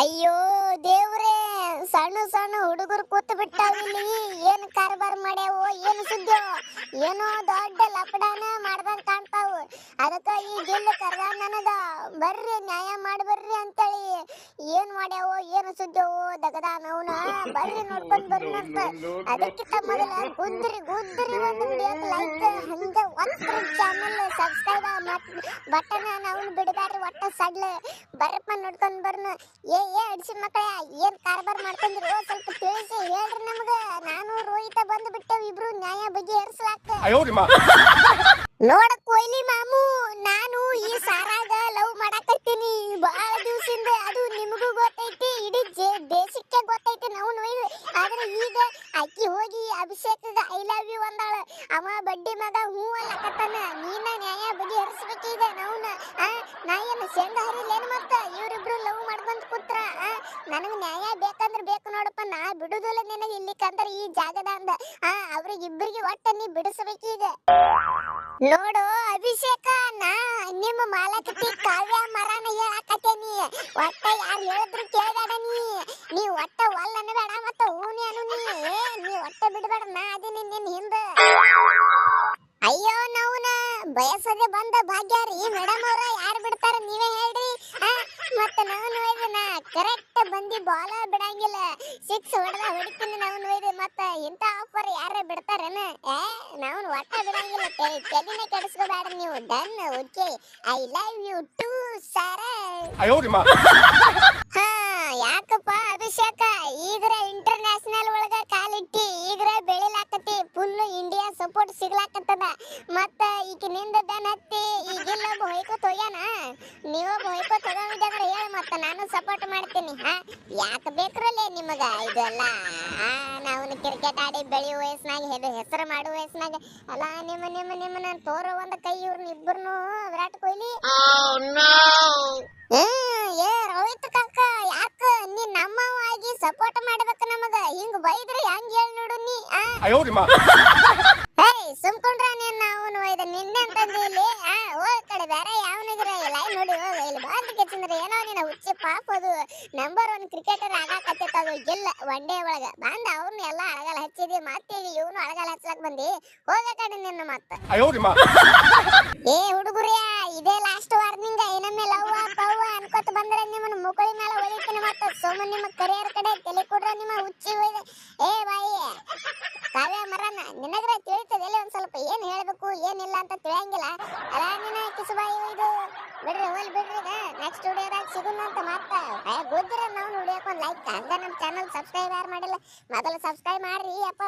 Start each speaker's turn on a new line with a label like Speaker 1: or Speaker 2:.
Speaker 1: ಅಯ್ಯೋ ದೇವ್ರೇ, ಸಣ್ಣ ಸಣ್ಣ ಹುಡುಗರು ಕೂತು ಬಿಟ್ಟಾವಿಲ್ಲಿ. ಏನು ಕಾರ್ಬಾರ್ ಮಾಡ್ಯಾವೋ ಏನು ಸುದ್ದಿ, ಏನೋ ದೊಡ್ಡ ಲಪಡಾನ ಮಾಡ್ದಂಗ್ ಕಾಣ್ತಾವು. ಅದಕ್ಕ ಈ ಜಿಲ್ಲೆ ಕರ್ದ ನನಗ ಬರ್ರಿ ನ್ಯಾಯ ಮಾಡಿ ಬರ್ರಿ ಅಂತೇಳಿ. ಏನ್ ಮಾಡ್ಯಾವೋ ಏನು ಸುದ್ದಿವೋ ದಗದಾನವನ, ಬರ್ರಿ ನೋಡ್ಕೊಂಡ್ ಬರ್ರಿ ಅಂತ. ಅದಕ್ಕಿಂತ ಮೊದಲ ಗುದ್ರಿ ಗುದ್ರಿ ಒಂದು ವಿಡಿಯೋಕ್ಕೆ ಲೈಕ್, ಹಂಗ ಒತ್ತರ ಚಾನಲ್ ಸಬ್ಸ್ಕ್ರೈಬ್ ಬಟನ್ ನಾವು ಬಿಡದಾರಿ ಒಟ್ಟ ಸಡ್ಲ. ಬರ್ರಪ್ಪ ನೋಡ್ಕೊಂಡ್ ಬರ್ನ. ಏ ಅಡಿಸಿ ಮಕ್ಕಳ, ಏನ್ ಕಾರ್ಬಾರ್ ಮಾಡ್ಕೊಂಡ್ರು ಸ್ವಲ್ಪ ತಿಳಿಸಿ ಹೇಳ್ರಿ ನಮಗ. ನಾನು ರೋಹಿತ ಬಂದು ಬಿಟ್ಟೇವ್ ಇಬ್ರು ನ್ಯಾಯ ಬಗೆಹರಿಸಲಾಕ. ನೋಡ ಕೊಯ್ಲಿ ಮಾಮು, ನಾನು ಈ ಸಾರಾಗ ಲವ್ ಮಾಡಾಕತ್ತೀನಿ ಬಹಳ ದಿವಸದಿಂದ. ಅದು ನಿಮಗೂ ಗೊತ್ತೈತಿ, ಇಡೀ ದೇಶಕ್ಕೆ ಗೊತ್ತೈತಿ ನಾವು ನೋಯ್ದು. ಆದ್ರೆ ಈಗ ಅಕ್ಕಿ ಹೋಗಿ ಅಭಿಷೇಕಗ ಐ ಲವ್ ಯು ಅಂದಾಳ. ಅವ ಬಡ್ಡಿ ಮಗ ಹೂ ಅಲ್ಲಕತ್ತಾನ. ನೀನ ನ್ಯಾಯ ಬಗೆಹರಿಸ್ಬೇಕೀಗ ನಾವ್ನ. ನಾ ಏನು ಶೇಂಗಾ ಹರಿಲೇನು ಮತ್ತ ಇವ್ರಿಬ್ರು ಲವ್ ಮಾಡ್ಕೊಂಡ್ ಕೂತ್ರ. ನನಗ್ ನ್ಯಾಯ ಬೇಕಂದ್ರೆ ಬೇಕು ನೋಡಪ್ಪ, ನಾ ಬಿಡುದಿಲ್ಲ ನಿನಗೆ ಇಲ್ಲಿಕಂದ್ರೆ ಈ ಜಾಗದ ಅಂದ. ಅವ್ರಿಗಿಬ್ಬರಿಗೆ ಒಟ್ಟ ನೀ ಬಿಡಿಸ್ಬೇಕೀಗ. ನೋಡು ಅಭಿಷೇಕ, ನಾ ನಿಮ್ಮ ಮಾಲಕತಿ ಕಾವ್ಯ ಮರನ ಹೇಳಾಕತ್ತೇನಿ. ಒಟ್ಟ ಯಾರು ಹೇಳಿದ್ರು ಕೇಳಬೇಡ ನೀ ಒಟ್ಟ ಒಲ್ಲ ಅನ್ನಬೇಡ, ಮತ್ತ ಹೂನಿ ಅನು ನೀ ಒಟ್ಟ ಬಿಡಬೇಡ. ನಾ ಅದೀನಿ ನಿನ್ನ ಹಿಂದ. ಅಯ್ಯೋ ನಾವ್ನ ಬಯಸದೆ ಬಂದ ಭಾಗ್ಯ ರೀ ಮೇಡಮ್ ಅವ್ರ. ಯಾರು ಬಿಡ್ತಾರ ನೀವೇ ಹೇಳ್ರಿ. ಮತ್ತ ನಾವು ನಾ ಕರೆಕ್ಟ್ ಬಂದಿ ಬಾಲ ಬಿಡಂಗಿಲ್ಲ, 6 ಹೊಡಿತೀನಿ ನಾವು. ಮತ್ತ ಇಂತ ಆಫರ್ ಯಾರ ಬಿಡ್ತಾರೇನ? ನಾವು ಒಟ್ಟ ಬಿಡಂಗಿಲ್ಲ. ತೆಲಿನ ಕೆಡಿಸ್ಕೋಬೇಡ ನೀವು. Done, okay. I love you too sir. ಹಾ ಯಾಕಪ್ಪ ಅಭಿಷೇಕ, ಈಗ್ರ ಇಂಟರ್ನ್ಯಾಷನಲ್ ಒಳಗ ಕಾಲಿಟ್ಟಿ, ಈಗ್ರ ಬೆಳಿಲಾಕತಿ, ಫುಲ್ ಇಂಡಿಯಾ ಸಪೋರ್ಟ್ ಸಿಗ್ಲಾಕತ್ತದ. ಮತ್ತ ಈಗ ನಿಂದ ಬೆನ್ ಹತ್ತಿ ಈಗಿಲ್ಲ ಹೊಯ್ಕೋತ ಹೋಗ್ಯಾನ. ನೀವೊಬ್ಬ ಹೊಯ್ಕೋತ ಹೋಗೋದಿದ್ರೆ ಹೇಳ, ಮತ್ತ ನಾನು ಸಪೋರ್ಟ್ ಮಾಡ್ತೀನಿ. ಯಾಕೆ ಬೇಕ್ರಲ್ಲೇ ನಿಮಗ ಇದೆಲ್ಲ? ನಾವು ಕ್ರಿಕೆಟ್ ಆಡಿ ಬೆಳೆಯುವ ವಯಸ್ಸಿನಾಗ, ಹೆಸರು ಮಾಡುವ ವಯಸ್ಸಿನಾಗ ಅಲ್ಲ ನಿಮ್ಮನ್ನ ತೋರೋ ಒಂದ ಕೈ ಇವ್ರನ್ನ ಇಬ್ಬರನ್ನು ವಿರಾಟ್ ಕೊಹ್ಲಿ. ಏ ರೋಹಿತ್ ಕಾಕ, ಯಾಕ ನೀ ನಮ್ಮವ ಆಗಿ ಸಪೋರ್ಟ್ ಮಾಡ್ಬೇಕು ನಮಗ? ಹಿಂಗ ಬೈದ್ರೆ ಹೆಂಗ್ ಹೇಳಿ ನೋಡು ನೀ. ಸುಮ್ಕೊಂಡ್ರ ನೀನ್ ನಾವು ನೋಯ್ದ ನಿನ್ನೆ ಅಂತಂದಿ ಇಲ್ಲಿ. ಹೋಗ್ ಕಡೆ ಬೇರೆ ಯಾವನಿದ್ರ ಲೈವ್ ನೋಡಿ ಹೋಗ. ಇಲ್ಲಿ ಬಾಂದ್ ಕೆಚ್ಚಿಂದ್ರೆ ಏನೋ ನೀನ ಹುಚ್ಚಿ ಪಾಪ. ಅದು ನಂಬರ್ 1 ಕ್ರಿಕೆಟರ್ ಆಗಾಕತ್ತೈತ. ಅದು ಇಲ್ಲ ಒನ್ ಡೇ ಒಳಗ ಬಂದ ಅವ್ರನ್ನ ಎಲ್ಲ ಅಳಗಲ್ ಹಚ್ಚಿದಿ. ಮತ್ತೆ ಇವನು ಅಳಗಲ್ ಹಚ್ಚಲಕ್ ಬಂದಿ. ಹೋಗ ಕಡೆ ನಿನ್ನ ಮತ್ತ. ಏ ಹುಡುಗರಿಯ, ಇದೇ ಲಾಸ್ಟ್ ವಾರ್ನಿಂಗ್. ಇನ್ನೊಮ್ಮೆ ಲವ್ವ ಪವ್ವ ಅನ್ಕೋತ ಬಂದ್ರೆ ನಿಮ್ಮನ್ನ ಮುಕಳಿ ಮೇಲೆ ಹೊಡಿತೀನಿ. ಮತ್ತ ಸೋಮ ನಿಮ್ಮ ಕರಿಯರ್ ಕಡೆ ತಲೆ ಕೊಡ್ರ ನಿಮ್ಮ ಹುಚ್ಚಿ ಹೋಯ್ದ. ಏ ಬಾಯಿ ಕಾವ್ಯ ಮರನ, ನಿನಗ್ರ ತಿಳಿತದೆ ಒಂದ್ ಸ್ವಲ್ಪ ಏನ್ ಹೇಳ್ಬೇಕು ಏನಿಲ್ಲ ಅಂತ ತಿಳಿಯಂಗಿಲ್ಲ ಅಲ್ಲ ನಿನ್ನ ಕಿಸುಬಾಯಿ. ಇದು ಬಿಡ್ರಿ ಹೋಲ್ ಬಿಡ್ರಿ. ನೆಕ್ಸ್ಟ್ ವಿಡಿಯೋದಾಗ ಸಿಗುಣ ಅಂತ ಮಾತ ಗೊತ್ತಿರ. ನಾವು ವಿಡಿಯೋಕೊಂದ್ ಲೈಕ್, ಹಂಗ ನಮ್ಮ ಚಾನಲ್ ಸಬ್ಸ್ಕ್ರೈಬ್ ಯಾರು ಮಾಡಿಲ್ಲ ಮೊದಲು ಸಬ್ಸ್ಕ್ರೈಬ್ ಮಾಡ್ರಿ ಅಪ್ಪ.